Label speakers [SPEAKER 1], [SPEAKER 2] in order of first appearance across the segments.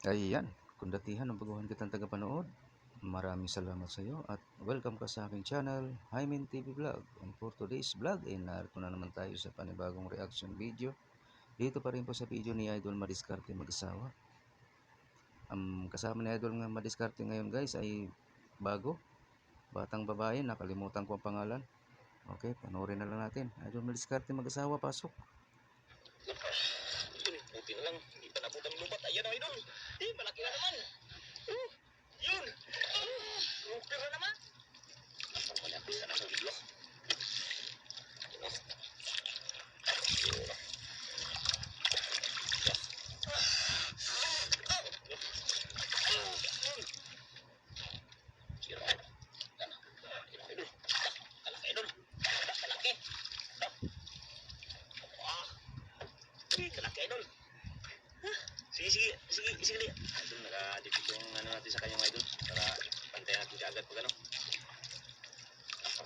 [SPEAKER 1] Ayan, kung datihan ang baguhan kitang tagapanood, maraming salamat sa iyo at welcome ka sa aking channel, Hymen TV Vlog. And for today's vlog, narito na naman tayo sa panibagong reaction video. Dito pa rin po sa video ni Idol Madiskarte mag-asawa. Ang kasama ni Idol nga Madiskarte ngayon guys ay bago, batang babae, nakalimutan ko ang pangalan. Okay, panoorin na lang natin. Idol Madiskarte mag-asawa, pasok.
[SPEAKER 2] Buti na lang, hindi pa nabutang lupat. Ayan o, idol. Malaki na naman. Yun. Okay na naman. Malaki na naman, idol. Kalaki, idol. Sige. Idol, naka-dipit yung ano natin sa kanyang idol para pantayan natin kaagad pag ano.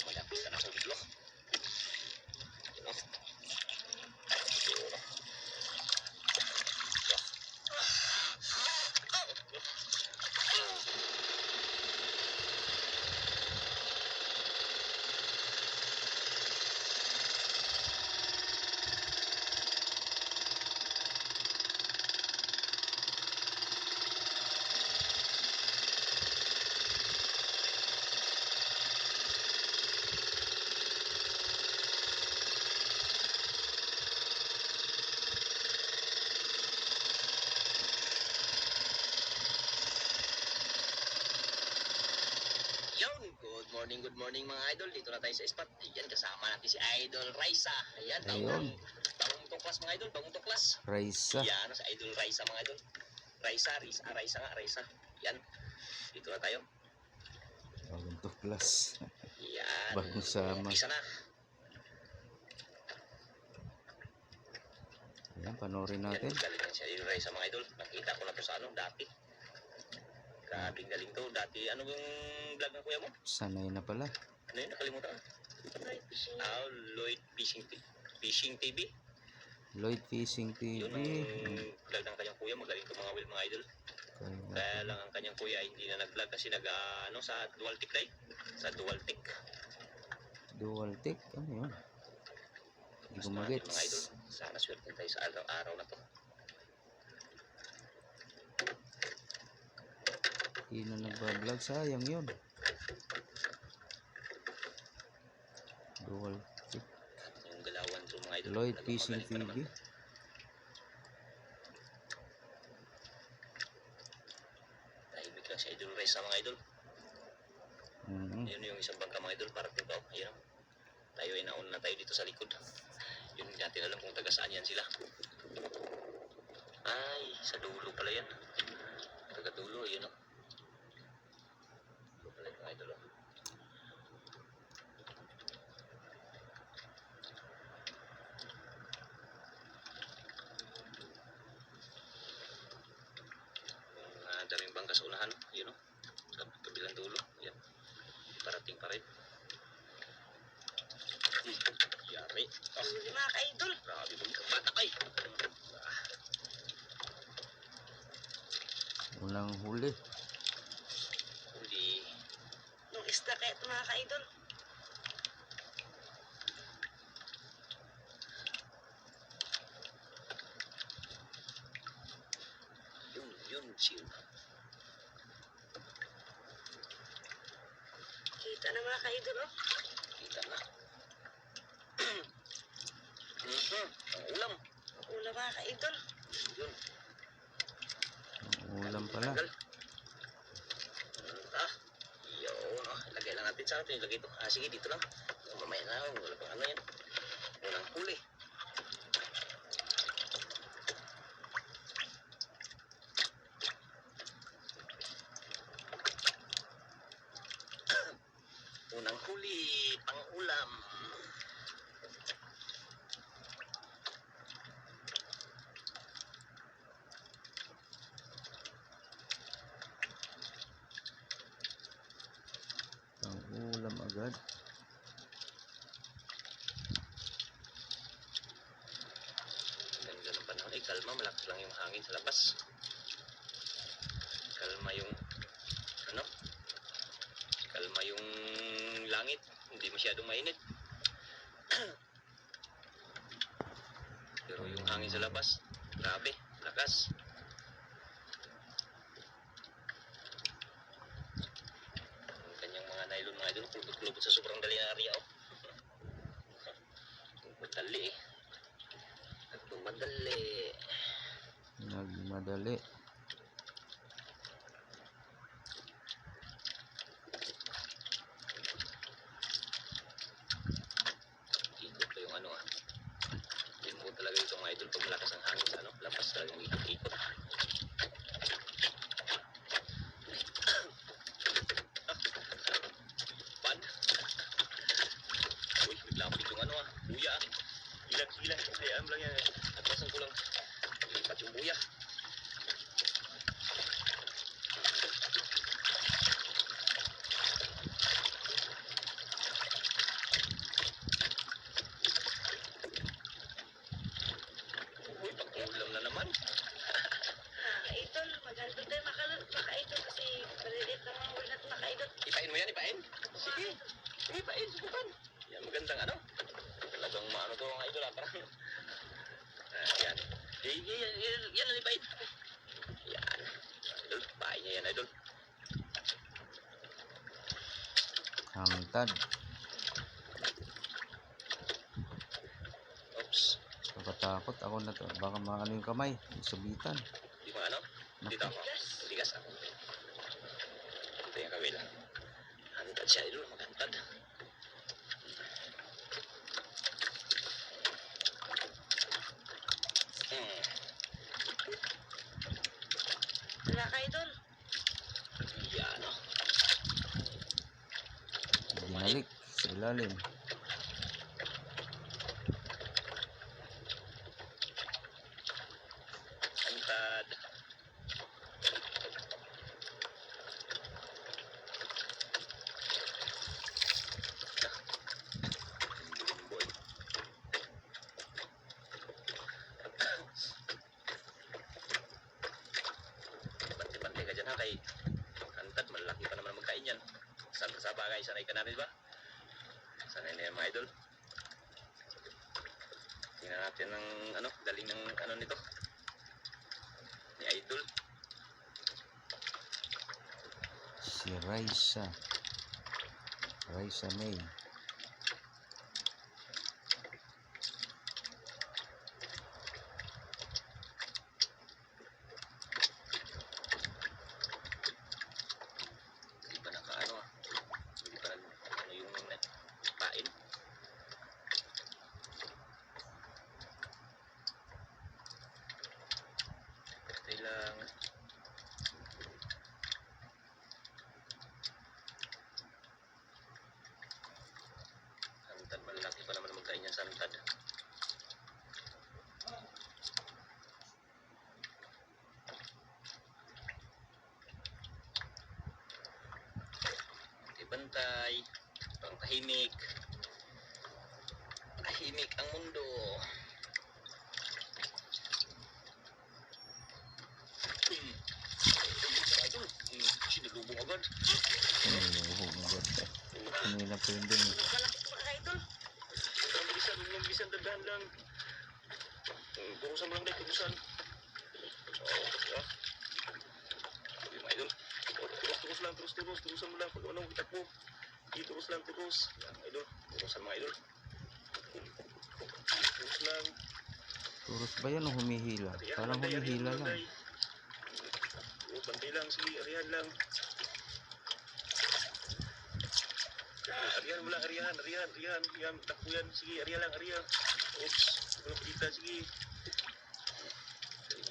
[SPEAKER 2] Malapit ka na sa idol. Good morning mga idol. Dito na tayo sa spot. Ayan, kasama natin si Idol Raisa. Ayan, bagong tuklas mga idol, bagong tuklas.
[SPEAKER 1] Raisa.
[SPEAKER 2] Ayan, si Idol Raisa mga idol. Raisa. Ayan, dito na tayo.
[SPEAKER 1] Bagong tuklas.
[SPEAKER 2] Ayan,
[SPEAKER 1] bagong sama.
[SPEAKER 2] Isa na.
[SPEAKER 1] Ayan, panoorin natin.
[SPEAKER 2] Ayan, galing si Idol Raisa mga idol. Nakita ko na to sa ano, dati. Grabing galing to. Dati, ano yung vlog ng kuya mo?
[SPEAKER 1] Sanay na pala.
[SPEAKER 2] Ano yun? Nakalimutan ka? Lloyd Fishing TV.
[SPEAKER 1] Lloyd Fishing TV.
[SPEAKER 2] Yun ang vlog ng kanyang kuya. Magaling to mga will mga idol. Kaya lang ang kanyang kuya ay hindi na nag-vlog kasi sa dual tick light. Sa dual tick.
[SPEAKER 1] Dual tick? Ano yun? Hindi ko magets.
[SPEAKER 2] Mga idol, sana swerte tayo sa araw na to.
[SPEAKER 1] Hindi na nagbablog, sayang yun. Dual tick.
[SPEAKER 2] Yung galawan to mga idol.
[SPEAKER 1] Lloyd Fishing TV.
[SPEAKER 2] Tahimik lang si Idol Raisa mga idol. Yun yung isang bangka mga idol, parating pa. Ayun. Tayo ay nauna na tayo dito sa likod. Yun, hindi natin alam kung taga saan yan sila. Ay, sa dulo pala yan. Taga dulo, yun o. Dulo pala yung mga idol o. Yung daming bangka sa unahan, yun o. Sa kabilang dulo, yan. Parating pa rin. Yari.
[SPEAKER 3] Hindi mga ka-idol.
[SPEAKER 2] Grabe mo yung batakay.
[SPEAKER 1] Unang huli.
[SPEAKER 2] Huli.
[SPEAKER 3] Nung isda kaya ito mga ka-idol.
[SPEAKER 2] Yun, siya.
[SPEAKER 3] Kita na mga ka-idol oh.
[SPEAKER 2] Kita na. Ang ulam.
[SPEAKER 3] Ulam mga ka-idol.
[SPEAKER 2] Yun.
[SPEAKER 1] Ang ulam pala.
[SPEAKER 2] Yun. Lagay lang natin sa atin. Lagay ito. Sige, dito lang. Mamaya na. Wala pang ano yan. Unang huli. Unang huli. Pang-ulam.
[SPEAKER 1] Pang-ulam agad.
[SPEAKER 2] Ganda ng panahon. Kalma. Malakas lang yung hangin sa labas. Hindi masyadong mainit. Pero yung hangin sa labas, grabe, lakas. Ang kanyang mga nylon mga idol, kulubot-kulubot sa sobrang dali na area, oh. Madali eh. Nagmamadali.
[SPEAKER 1] Nagmadali.
[SPEAKER 2] Ikot pa yung ano ah. Hindi mo talaga itong mga idol pag malakas ang hangin sa ano. Lapas talagang ikot-ikot. Pan. Uy, naglapit yung ano ah. Buya ah. Ilan. Hayaan mo lang yan. Nagpasan ko lang. Lipat yung buya. Uy, pag-ulam na naman.
[SPEAKER 3] Mga ka-idol, maganda tayo maka-idol kasi malilit na mga ulat mga ka-idol.
[SPEAKER 2] Ipain mo yan, ipain. Sige. Sige, ipain. Subukan. Yan, magandang ano. Talagang maano to mga idol. Parang, yan. Yan ang ipain. Yan. Idol, pain niya yan, idol.
[SPEAKER 1] Hangtad.
[SPEAKER 2] Oops.
[SPEAKER 1] Nakatakot ako na to. Baka maano yung kamay. Subitan.
[SPEAKER 2] Di mo ano? Dito ako.
[SPEAKER 3] Tigas.
[SPEAKER 2] Tigas ako. Ito yung kabila. Hantad siya, idol. Maghantad.
[SPEAKER 3] Mga ka-idol.
[SPEAKER 2] Yan, oh.
[SPEAKER 1] Binalik sa ilalim.
[SPEAKER 2] Hantad. Boy. Bante-bante ka dyan ha kay hantad. Malaki pa naman magkain yan. Sa bagay, sanay ka na rin ba? Sanay na yan mga idol. Tingnan natin ang ano, galing ng ano nito. Ni idol.
[SPEAKER 1] Si Raisa. Raisa May.
[SPEAKER 2] Hindi pa nakaano ah. Hindi pa ano yung pain. Patay lang. Santad, malaki pa naman magkain yan santad. Bantay, pangtahimik. Tahimik ang mundo. Sinalubong agad.
[SPEAKER 1] Kanina pa yun din.
[SPEAKER 3] Malaki mga ka-idol.
[SPEAKER 2] Ang bisan, dandahan lang. Turusan mo lang dahil, turusan. Oo, diba? Sabi mga idol. Turus lang, turusan mo lang. Pag anong itak mo, turus lang, turus. Yan, mga idol, turusan mga idol. Turus lang.
[SPEAKER 1] Turus ba yan o humihila? Parang humihila lang.
[SPEAKER 2] Bantay lang, sige, arihan lang. Arihan mo lang, arihan. Takbo yan, sige, arihan lang, arihan. Oops, walang palita, sige.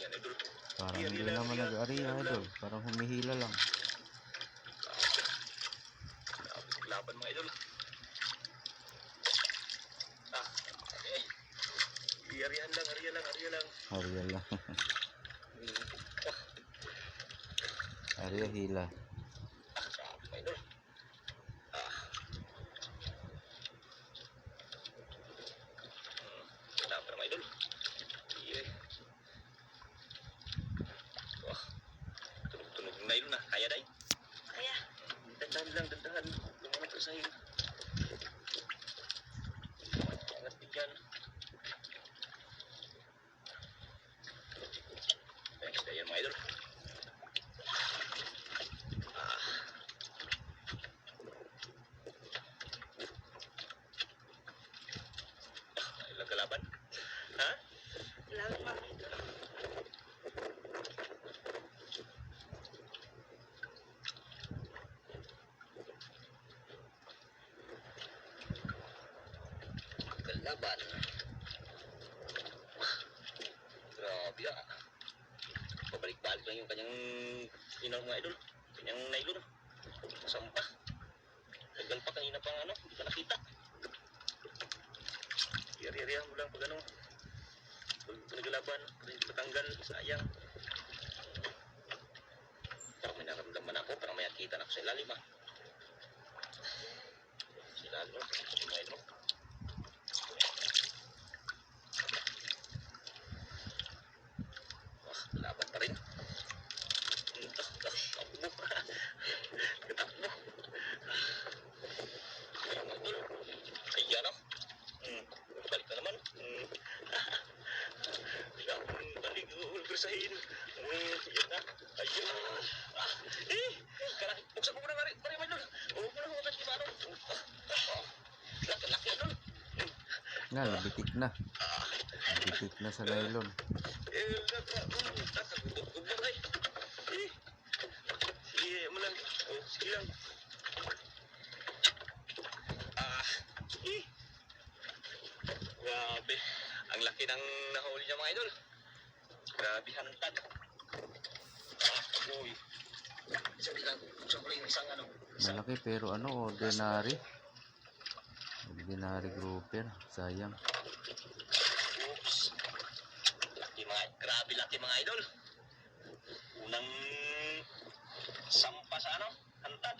[SPEAKER 2] Yan, idol.
[SPEAKER 1] Parang hindi naman nag-ariya idol. Parang humihila lang.
[SPEAKER 2] Laban mga idol. Okay. Arihan lang.
[SPEAKER 1] Ariya lang. Ariya hila.
[SPEAKER 2] Sabi mga idol. Laban mga idol. Yeah. Tunog na idol na. Kaya day.
[SPEAKER 3] Kaya.
[SPEAKER 2] Dandahan lang. Lumangat sa sa'yo. laban. Grabe ah. Pabalik-balik lang yung kanyang inaw mga idol. Kanyang nylon. Sampah. Tagal pa kanina pang ano, hindi pa nakita. Yari-yarihan mo lang pag ano. Pag naglalaban, hindi patanggal, sayang. Parang may naramdaman ako, parang may nakita na ako sa ilalim ah. Sa ilalim, mga idol. Laban pa rin. Takbo. Katakbo. Ayan o. Balik na naman. Balik. Ulbersahin. Ayan na. Ayan. Buksan mo muna nga rin. Pari man doon. Huwag mo na huwagan si Mano. Laki doon.
[SPEAKER 1] Nga, nabitik na. Nabitik na sa nylon.
[SPEAKER 2] Sige mo lang. Sige lang. Grabe. Ang laki ng nahuli niya mga idol. Grabe hantad. Uy. Sabi lang, buksan ko lang yung isang ano.
[SPEAKER 1] Malaki pero ano, ordinary. Ordinary grouper. Sayang.
[SPEAKER 2] Oops. Grabe laki mga idol. Unang sampa sa ano, hantad.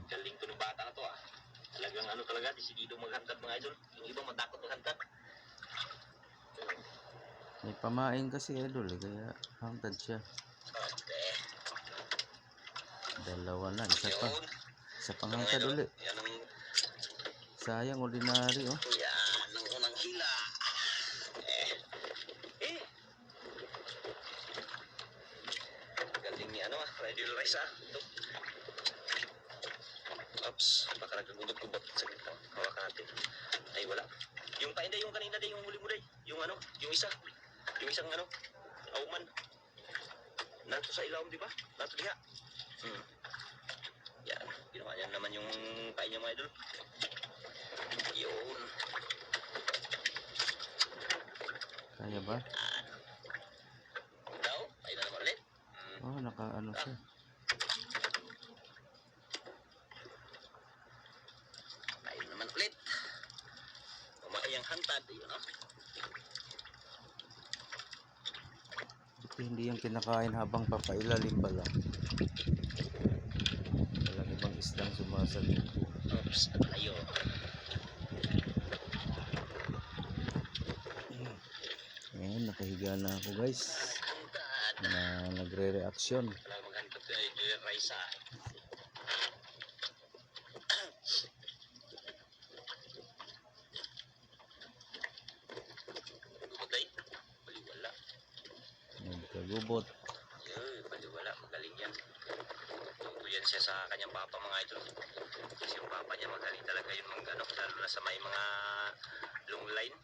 [SPEAKER 2] Galing to ng bata na to ah. Talagang ano talaga, desidido maghantad mga idol. Yung iba matakot maghantad.
[SPEAKER 1] May pamain kasi idol eh, kaya hangtad siya.
[SPEAKER 2] Okay.
[SPEAKER 1] Dalawa na, isa pa.
[SPEAKER 2] Yun.
[SPEAKER 1] Isa pang hangtad
[SPEAKER 2] Idol,
[SPEAKER 1] ulit.
[SPEAKER 2] yan ang,
[SPEAKER 1] Sayang, ordinary oh.
[SPEAKER 2] yan ang unang hila. Galing ni ano ah, Radio Rice ah. Ito. Oops, baka nagkagubot-gubot sa gitna. Hawakan natin. Ay, wala. Yung painda, yung kanina day, yung huli mo day. Yung ano, yung isa. Yung isang ano, auman. Nato sa ilawom, di ba? Nato diha. Yan, ginawa niya naman yung pain niya mga idol. Yun.
[SPEAKER 1] Kaya ba?
[SPEAKER 2] Daw, ay na naman ulit.
[SPEAKER 1] Oh, naka-ano siya.
[SPEAKER 2] Ay naman ulit. Umaayang hantad, yun ah.
[SPEAKER 1] Ito hindi yung kinakain habang papailalim pa lang. Walang ibang islang sumasagot.
[SPEAKER 2] Oops, tayo.
[SPEAKER 1] Ayan, nakahiga na ako guys.
[SPEAKER 2] Hantad.
[SPEAKER 1] Na nagre-reaction.
[SPEAKER 2] Wala maghantad ka yung rice ah. Gubotay? Baliwala.
[SPEAKER 1] Nagkagubot.
[SPEAKER 2] Baliwala. Magaling yan. Tuto yan siya sa kanyang papa mga idol. Kasi yung papa niya magaling talaga yun ano, lalo na sa may mga long line,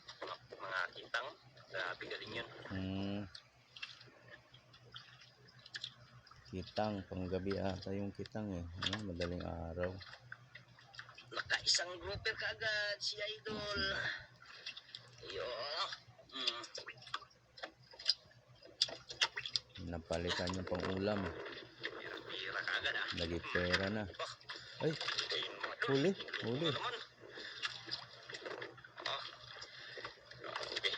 [SPEAKER 2] mga kintang. Grabe galing yun.
[SPEAKER 1] Kitang, panggabi ata yung kitang eh. Ano, madaling araw.
[SPEAKER 2] Nakaisang grouper kaagad si idol. Ayun.
[SPEAKER 1] Napalitan yung pang ulam.
[SPEAKER 2] Bira kaagad ah.
[SPEAKER 1] Nagipera na. Ay,
[SPEAKER 2] Ayun mga idol.
[SPEAKER 1] huli, huli.
[SPEAKER 2] Ano naman? Grabe.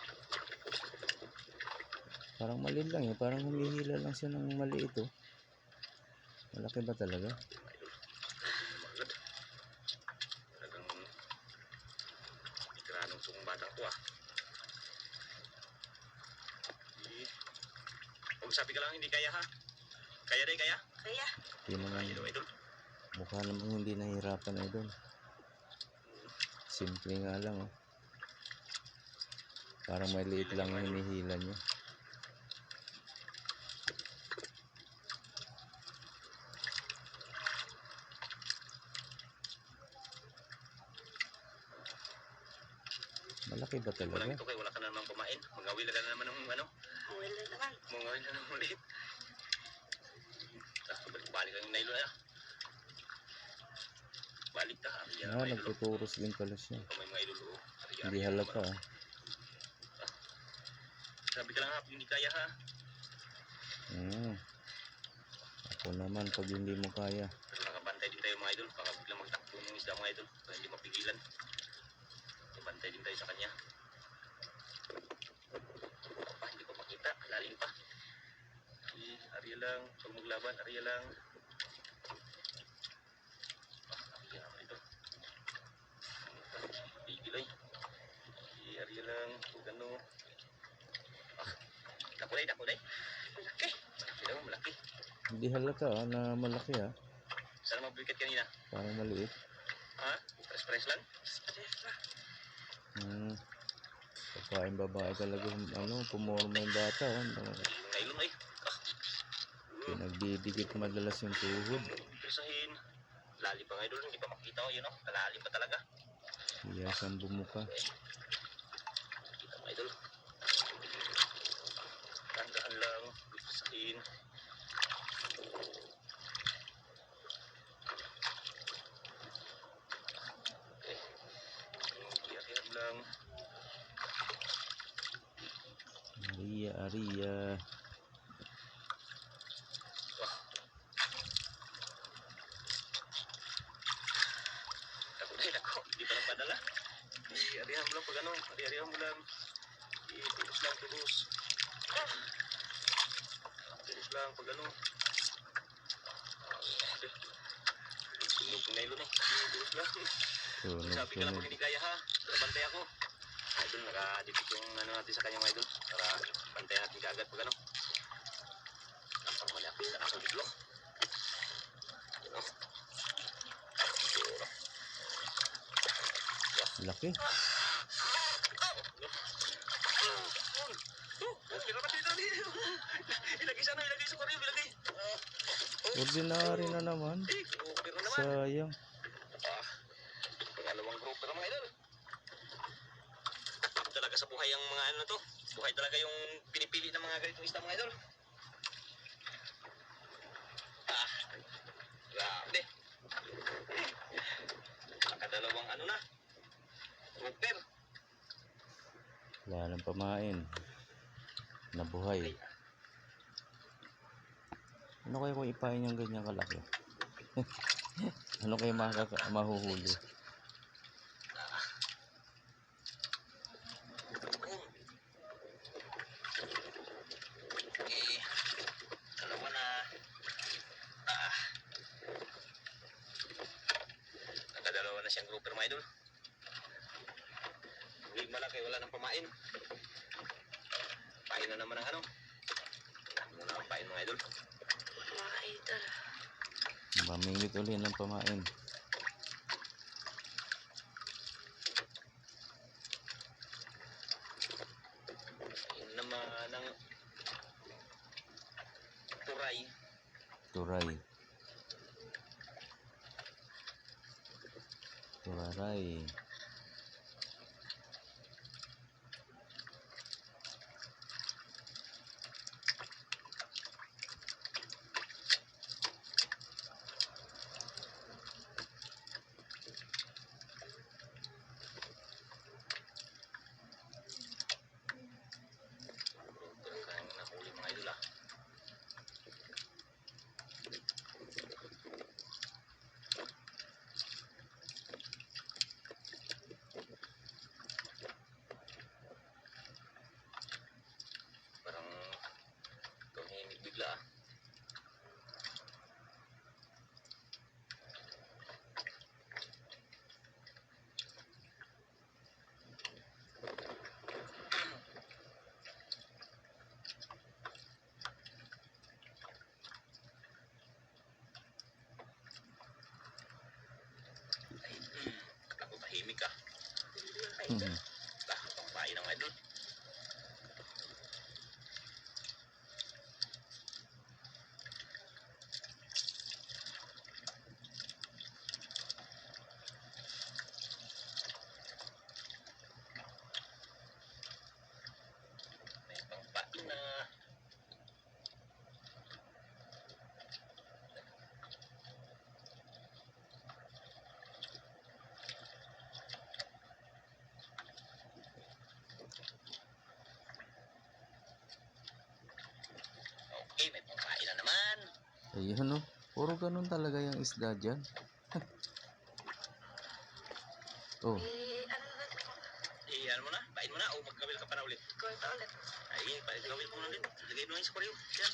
[SPEAKER 1] Parang maliit lang eh. Parang humihila lang siya ng maliit oh. Malaki ba talaga?
[SPEAKER 2] Magod. Talagang ikranong sung batang to ah. Kung sabi ka lang hindi kaya ha. Kaya day kaya?
[SPEAKER 3] Kaya,
[SPEAKER 1] Hindi naman,
[SPEAKER 2] Idol, idol.
[SPEAKER 1] mukha namang hindi nahihirapan eh doon. Simple nga lang oh. Parang maliit lang yung hinihila niya. Malaki ba
[SPEAKER 2] Wala
[SPEAKER 1] talaga?
[SPEAKER 2] ito kay wala ka na naman kumain. Magawil ka na naman ng ano.
[SPEAKER 3] wala naman.
[SPEAKER 2] Mungawil na naman ulit. Balik-balik lang yung nylon na. balik ta. Yan
[SPEAKER 1] Ah,
[SPEAKER 2] mga idol.
[SPEAKER 1] nagtuturos din pala siya.
[SPEAKER 2] Ito may mga idol.
[SPEAKER 1] Hindi halata ah.
[SPEAKER 2] Sabi ka lang ha, pag hindi kaya ha.
[SPEAKER 1] Ako naman pag hindi mo kaya.
[SPEAKER 2] Pero nakabantay din tayo mga idol. Baka biglang magtakbo ng isda mga idol. Para hindi mapigilan. Bantay din tayo sa kanya. Hindi ko makita. Lalim pa. Arya lang. Pag maglaban, Arya lang. Arya lang ito. Pigil ay. Arya lang. Kung ano. Dakulay. Malaki. Malaki daw, malaki.
[SPEAKER 1] Hindi halata ah, na malaki ah.
[SPEAKER 2] Saan mabigat kanina?
[SPEAKER 1] Parang maliit.
[SPEAKER 2] Ha? Press lang?
[SPEAKER 1] Pagkain babae talaga pumorma yung bata oh.
[SPEAKER 2] Ngayon ay.
[SPEAKER 1] Pinagdidikit madalas yung tuhod.
[SPEAKER 2] Presahin. Lalim pa nga idol, hindi pa makita ko yun oh. Kalalim pa talaga.
[SPEAKER 1] Iyasan bumuka.
[SPEAKER 2] Kita mga idol. Tandaan lang. Presahin. Okay. Hiyar-hiyar lang.
[SPEAKER 1] Aria.
[SPEAKER 2] Ako, hindi pa napadala. Ari-arihan mo lang pag ano, ari-arihan mo lang. Tulos lang, tulos. Tulos lang pag ano. Sunog ng nailon eh. Tulos lang. Sabi ka lang pag hindi kaya ha, bantay ako. Idol, nakadikit yung ano natin sa kanyang idol. Para bantay natin kaagad pag ano. Nampang malapit na ako dito. Ano?
[SPEAKER 1] Laki.
[SPEAKER 2] Ilagay sana, ilagay sa korea, ilagay.
[SPEAKER 1] Ordinary na naman.
[SPEAKER 2] Pero naman.
[SPEAKER 1] Sayang.
[SPEAKER 2] Pangalawang group pero mga idol. Talaga sa buhay ang mga ano to. Buhay talaga yung pinipili ng mga ganitong isda mga idol. Grabe. Nakadalawang ano na. Grouper.
[SPEAKER 1] Wala nang pamain. Nabuhay. Ano kaya kung ipain yung ganyan kalaki? Ano kaya mahuhuli?
[SPEAKER 2] Dalawa na. Nakadalawa na siyang grouper mga idol. Hindi malaki, wala nang pamain. Pain na naman ang ano. Ano na ang pain mga idol.
[SPEAKER 3] Mga idol.
[SPEAKER 1] Mamingit ulit ng pamain.
[SPEAKER 2] Ayun naman ang turay.
[SPEAKER 1] Turay.
[SPEAKER 2] Grouper ang nahuli mga idol ah. Parang tumimik bigla ah. Ako tahimik ah. Ang pain ng idol. May pangpain na.
[SPEAKER 1] Ayan no. Puro ganun talaga yung isda dyan. Oh,
[SPEAKER 3] Ano na natin?
[SPEAKER 2] Iyan mo na, pain mo na, o magkawil ka pa na ulit.
[SPEAKER 3] Gawin pa ulit.
[SPEAKER 2] Ay, gawin mo na ulit. Lagay mo lang yung sakwariyo. Yan.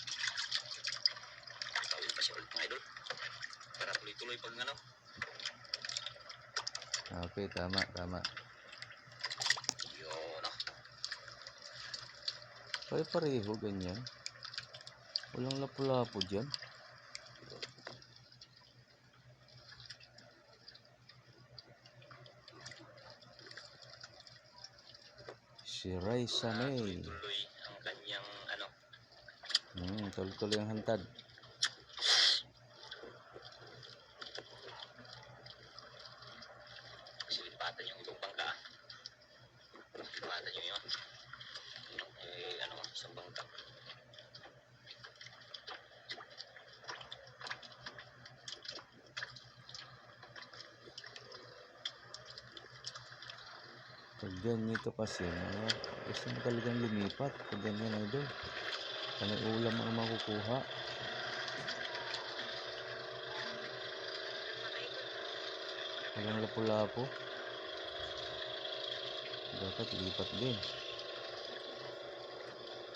[SPEAKER 2] Gawin pa siya ulit mga idol. Para tuloy-tuloy pag ano.
[SPEAKER 1] okay, tama, tama.
[SPEAKER 2] Yun ah.
[SPEAKER 1] Pare-pareho, ganyan. Walang lapu-lapu dyan. Si Raisa May.
[SPEAKER 2] Tuloy-tuloy ang kanyang ano.
[SPEAKER 1] Tuloy-tuloy ang hantad.
[SPEAKER 2] Silipatan yung ibang bangka. Silipatan yung yun. Ano, isang bangka.
[SPEAKER 1] Pag ganito kasi, gusto mo talagang lumipat. Pag ganyan, idol. Kami ulam ang makukuha. Walang lapu-lapu. Dapat lipat din.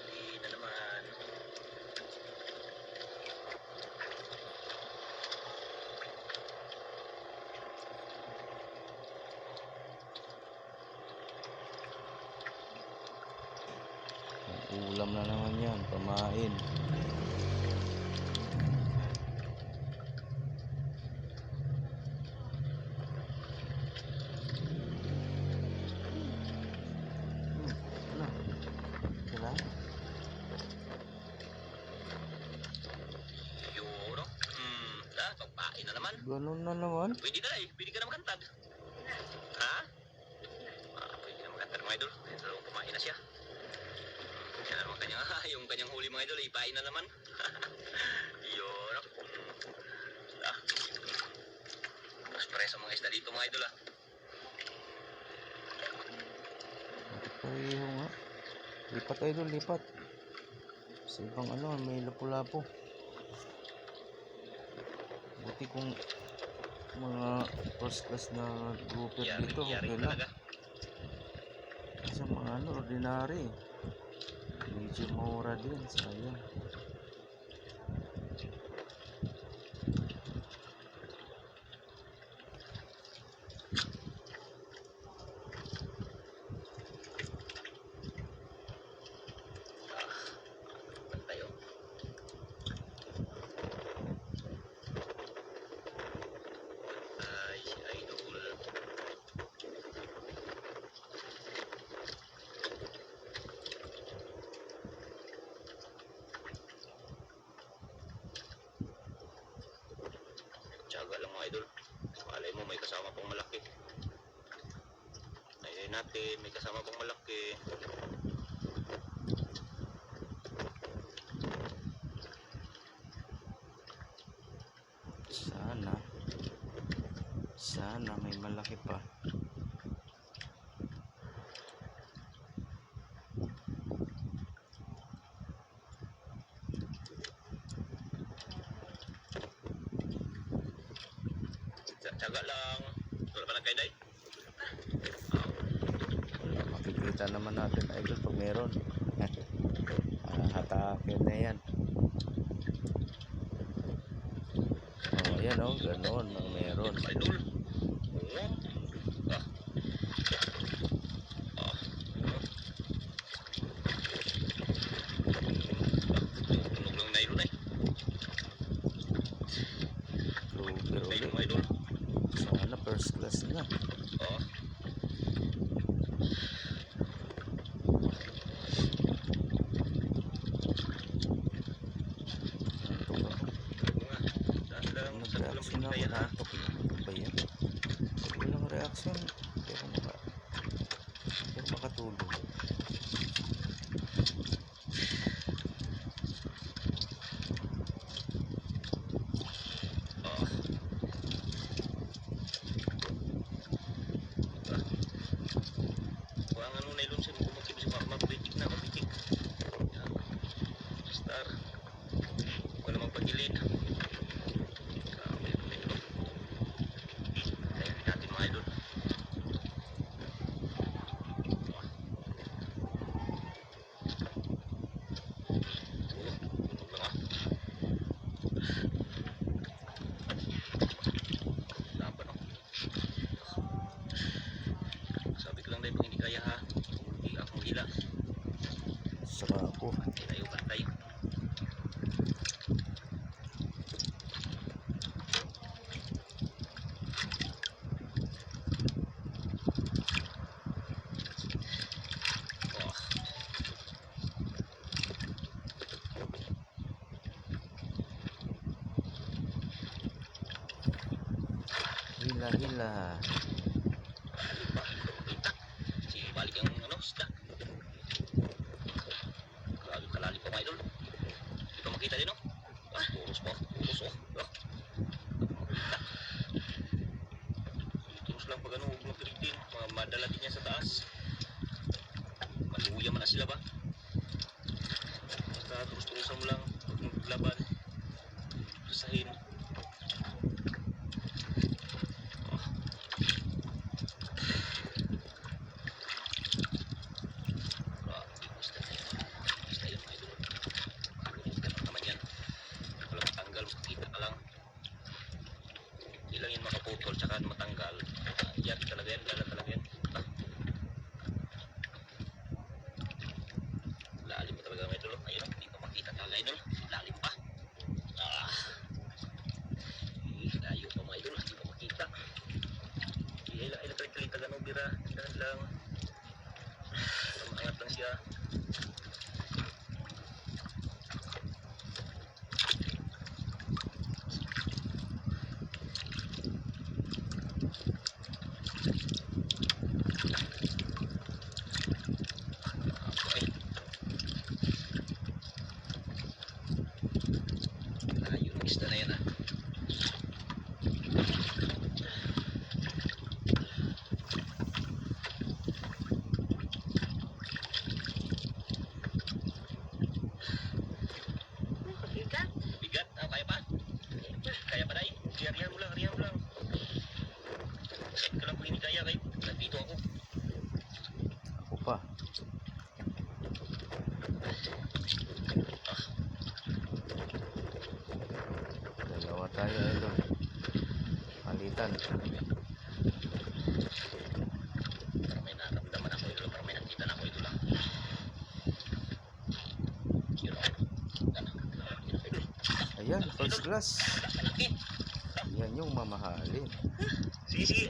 [SPEAKER 2] Hindi na naman.
[SPEAKER 1] Ulam na naman yan. Pamain. Ano? Diba?
[SPEAKER 2] Yun no. Pagpain na naman.
[SPEAKER 1] Ganun na naman.
[SPEAKER 2] Pwede ka na eh. Pwede ka na magkantad. Ha? Pwede na magkantad mga idol. Pero kumain na siya. Yan naman kanyang, yung kanyang huli mga idol. Ipain na naman. Yun no. Mas pares ang mga isda dito mga idol ah.
[SPEAKER 1] Pareho nga. Lipat, idol, lipat. Sa ibang ano, may lapu-lapu. Buti kung mga first class na grouper dito,
[SPEAKER 2] Yari
[SPEAKER 1] okay lang.
[SPEAKER 2] talaga.
[SPEAKER 1] Sa mga ano, ordinary. Medyo mura din, sayang.
[SPEAKER 2] Tayo. Ay, si idol. Tiyaga lang mga idol. Malay mo may kasama pang malaki. Ayun natin, may kasama pang malaki.
[SPEAKER 1] Sana may malaki pa.
[SPEAKER 2] Tiyaga lang. Wala pa lang kayo day?
[SPEAKER 1] Makikita naman natin, idol, pag meron. Hatakin na yan. Oh, ayan oh, ganoon, mga meron.
[SPEAKER 2] Idol. Oo. Ah. Tunog lang na idol eh.
[SPEAKER 1] Grouper
[SPEAKER 2] Ayun
[SPEAKER 1] ulit.
[SPEAKER 2] mga idol.
[SPEAKER 1] Sana first class na.
[SPEAKER 2] Oo.
[SPEAKER 1] Antok ka. Nag-reaction na ako, naantok na. Ano ba yan? Walang reaction. Pero makatulog.
[SPEAKER 2] Kuha nga nung nylon siya kumakib siya mabitik na mabitik. Star. Wala magpagilid.
[SPEAKER 1] saka ako.
[SPEAKER 2] Tayo bantay. Oh.
[SPEAKER 1] Hila-hila.
[SPEAKER 2] Si balik ang ano, isda. Grabe kalalim pa mga idol. Hindi pa makita din, no? Puros pa. Puros, oh. Makita. Puros lang pag ano, huwag mo pilitin. Madala din yan sa taas. Maluya man na sila ba? Basta terus-terusan mo lang. Huwag mo laban. Susahin. Makaputol tsaka matanggal. Yan talaga yan, lala talaga yan. Lalim pa talaga mga idol. Ayun o, hindi pa makita talaga idol. Lalim pa. Layo pa mga idol, hindi pa makita. Ilang talit-talit ano, bira. Dahan lang. Maangat lang siya. Isda na yan ah.
[SPEAKER 3] Bigat.
[SPEAKER 2] Bigat? Ah, kaya pa? Kaya pa dahil? Riyan mo lang, riyan mo lang. Set ka lang kung hindi kaya kayo. Nandito ako.
[SPEAKER 1] Ako pa. Dalawa tayo idol. Palitan.
[SPEAKER 2] Parang may naramdaman ako ito. Parang may nakita na ako ito lang. Yun o.
[SPEAKER 1] Ayan, first class.
[SPEAKER 2] Malaki.
[SPEAKER 1] Yan yung mamahalin.
[SPEAKER 2] Sige,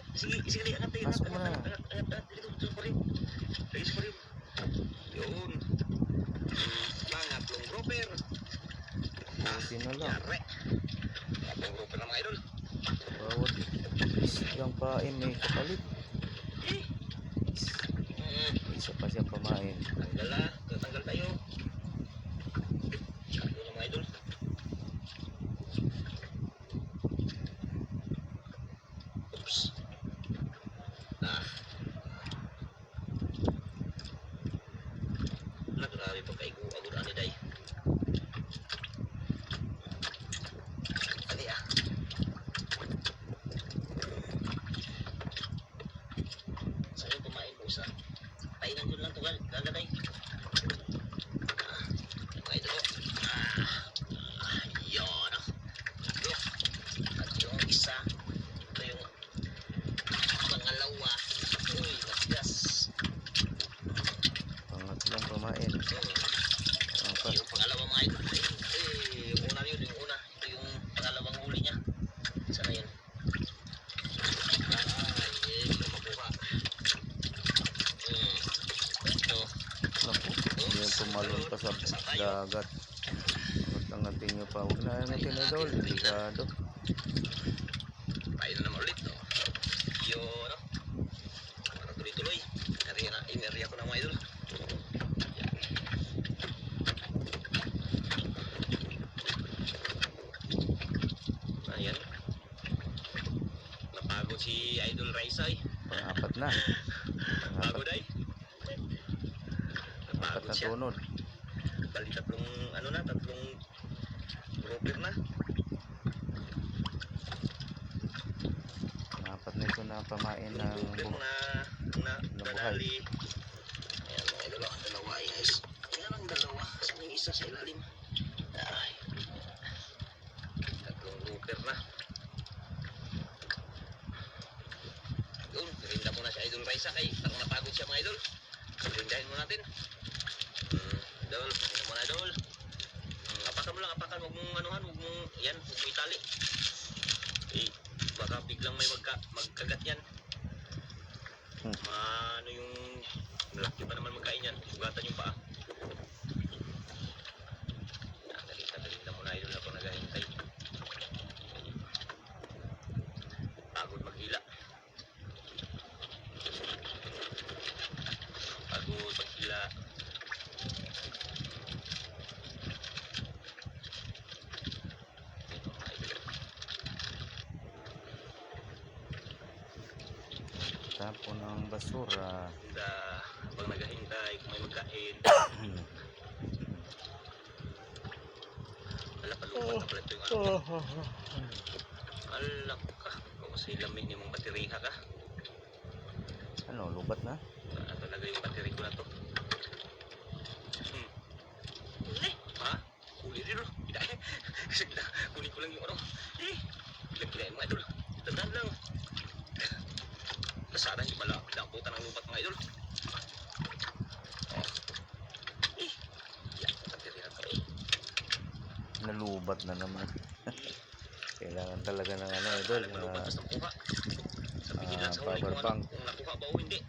[SPEAKER 2] angat tayo.
[SPEAKER 1] Pasok mo na.
[SPEAKER 2] Angat, dito pa rin. Lagis pa rin. Yun. Pangatlong grouper.
[SPEAKER 1] Buti na lang.
[SPEAKER 2] Yare. Pangatlong grouper na mga idol.
[SPEAKER 1] Bawat isang pain may kapalit. Isa pa siyang pamain.
[SPEAKER 2] Tanggal na. Tanggal tayo. Tatlo na mga idol. Oops. Grabe pagkaigo-aguran ni Day. Dali ah. Sa'yo kumain mo isa. Painan ko lang ito kagaday. Mga idol. Yun ah. Ito. At yung isa. Ito yung pangalawa. Uy, gasgas.
[SPEAKER 1] Pangatlong pamain. Angkas.
[SPEAKER 2] Yung pangalawa mga idol. Yung una yun, yung una. Ito yung pangalawang huli niya. Sana yun. Ito makuha. Ito.
[SPEAKER 1] Naku, yan tumalon pa sa dagat. Angatin nyo pa. Huwag na angatin idol. Delikado.
[SPEAKER 2] Tayo na naman ulit. No? Yun. No? Para tuloy-tuloy. Ineriya ko na mga idol. Ayan. Napagod si Idol Raisa eh.
[SPEAKER 1] Pang-apat na.
[SPEAKER 2] Pagod ay.
[SPEAKER 1] Apat
[SPEAKER 2] Napagod
[SPEAKER 1] na
[SPEAKER 2] siya.
[SPEAKER 1] tunod.
[SPEAKER 2] Bali tatlong grouper na.
[SPEAKER 1] Apat na ito na pamain ng
[SPEAKER 2] Grouper na
[SPEAKER 1] buhay.
[SPEAKER 2] dadali. Ayan mga idol. Dalawa ay guys. Ayan ang dalawa. Saan yung isa sa ilalim? Ay. Tatlong grouper na. Yun. Rinda muna si Idol Raisa kay parang napagod siya mga idol. Rindahin mo natin. Daw yan, huwag mo itali. Eh, baka biglang may magkagat yan. Ano yung malaki pa naman magkain yan. Sugatan yung paa. Dali na muna idol ako naghahintay. Pagod maghila. Pagod maghila. Ito mga idol.
[SPEAKER 1] Tapo ng basura.
[SPEAKER 2] Handa, habang naghahintay kung may magkain. Wala palupat na pala ito yung ano. Alak ka. Kung kasi lamig niyo mong bateriha ka.
[SPEAKER 1] Ano, lubat na?
[SPEAKER 2] Wala talaga yung battery ko na to.
[SPEAKER 3] Huli.
[SPEAKER 2] Ha? Huli rin oh. Hindi. Kasi kunin ko lang yung ano. Bilang-bilain mga idol. Tandaan lang. Sana hindi malaputan ng lupat mga idol. Yan, battery na to eh.
[SPEAKER 1] Nalubat na naman. Kailangan talaga ng ano, idol,
[SPEAKER 2] Malupat basta makuha. Sabihin lang sa huli
[SPEAKER 1] power
[SPEAKER 2] kung,
[SPEAKER 1] bank.
[SPEAKER 2] kung nakuha ba o hindi.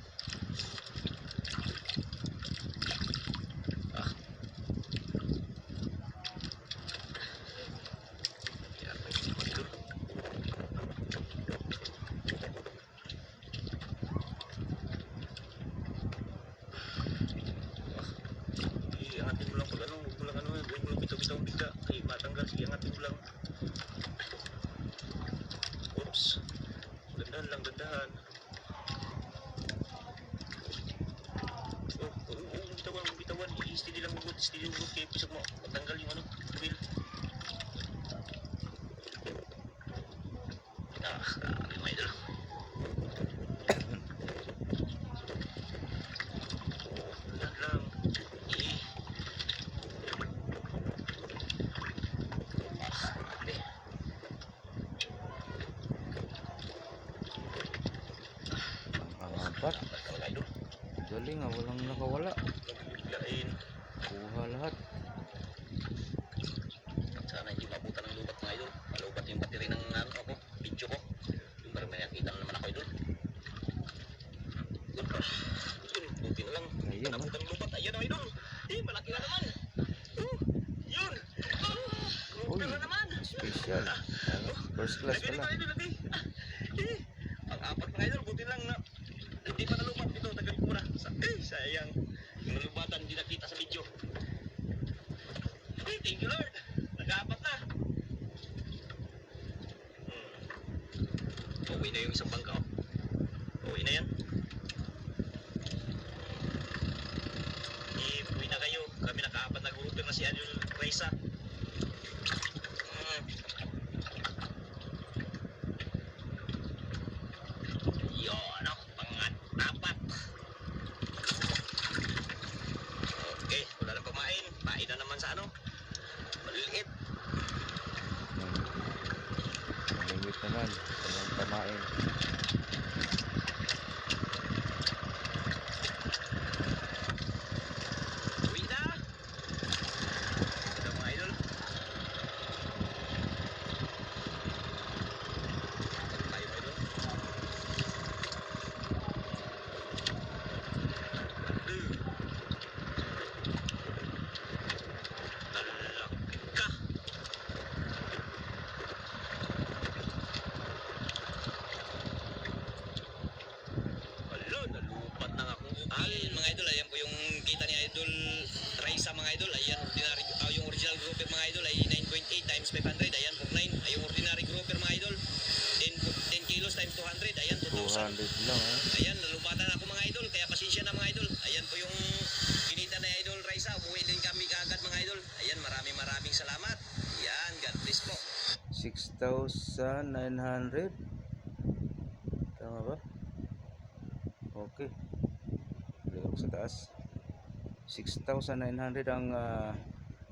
[SPEAKER 2] Yan, may mga idol. Iangatin mo lang pag ano, huwag mo lang ano, huwag mo lang bitaw-bitaw ang bigla. Ay, matanggal, iangatin mo lang. Oops. Gandahan lang, gandahan. Bitawan. I-steady lang magot, steady magot kayo. Pisag mo, matanggal yung ano, wheel. Grabe mga idol. Gandahan lang. Grabe.
[SPEAKER 1] Ang apat.
[SPEAKER 2] Basta mga idol.
[SPEAKER 1] Galing ah, walang nakawala.
[SPEAKER 2] Biglain.
[SPEAKER 1] Kuha lahat.
[SPEAKER 2] Sana hindi mabutan ng lubat mga idol. Malubat yung battery ng ano ako, video ko. Yung parang may nakita na naman ako idol. Yun, buti na lang. Hindi
[SPEAKER 1] Ayun,
[SPEAKER 2] ka nabutan ng lubat. Ayan o idol. Malaki na naman. Yun.
[SPEAKER 1] Uy,
[SPEAKER 2] Pero naman.
[SPEAKER 1] special. Ano, first class
[SPEAKER 2] Lagay
[SPEAKER 1] pala.
[SPEAKER 2] dito idol, lagay. Pag-apat mga idol, buti lang na hindi pa nalubat dito. Tagal ko na. Sayang. Yung nalubatan hindi nakita sa video. Thank you Lord. Nag-apat na. Uwi na yung isang bangka. Uwi na yan. Uwi na kayo. Kami nakaapat na grouper na si Adol Reza. Yun o. Pang-apat. Okay. Wala na kumain. Pain na naman sa ano. Maliliit.
[SPEAKER 1] Malimit naman. Walang tamain.
[SPEAKER 2] Uwi na. Ito mga idol. Tayo mga idol. Talaka. Alo, nalupat na akong ubi.
[SPEAKER 4] Ayun mga idol, ayan po yung kita ni Idol Raisa mga idol. Ayan, ordinary, yung original grouper mga idol ay 9.8 times 500. Ayan, 49. Ay, yung ordinary grouper mga idol, 10 kilos times 200. Ayan, 2,000.
[SPEAKER 1] 200 lang ah.
[SPEAKER 4] Ayan, nalubatan ako mga idol. Kaya pasensya na mga idol. Ayan po yung kinita ni Idol Raisa. Umuwi din kami kaagad mga idol. Ayan, maraming salamat. Yan, God bless po.
[SPEAKER 1] 6,900. Tama ba? Okay. Balik ako sa taas. 6,900 ang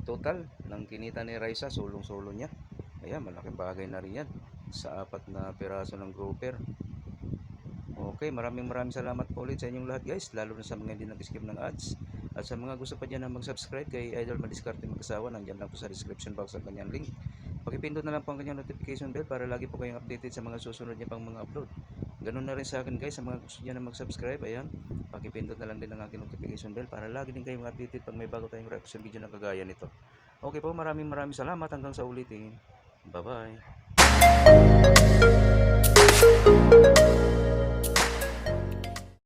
[SPEAKER 1] total ng kinita ni Raisa. Sulong-solo niya. Ayan, malaking bagay na rin yan sa apat na piraso ng grouper. Okay, maraming salamat po ulit sa inyong lahat guys, lalo na sa mga hindi nag-skip ng ads. At sa mga gusto pa dyan na mag-subscribe kay Idol Madiskarte Mag-asawa, nandiyan lang po sa description box ang kanyang link. Pakipindot na lang po ang kanyang notification bell para lagi po kayong updated sa mga susunod niya pang mga upload. Ganun na rin sa akin guys, sa mga gusto niya na mag-subscribe, ayan, pakipindot na lang din ang aking notification bell para lagi din kayong updated pag may bago tayong reaction video na kagaya nito. Okay po, maraming salamat, hanggang sa ulitin. Bye bye.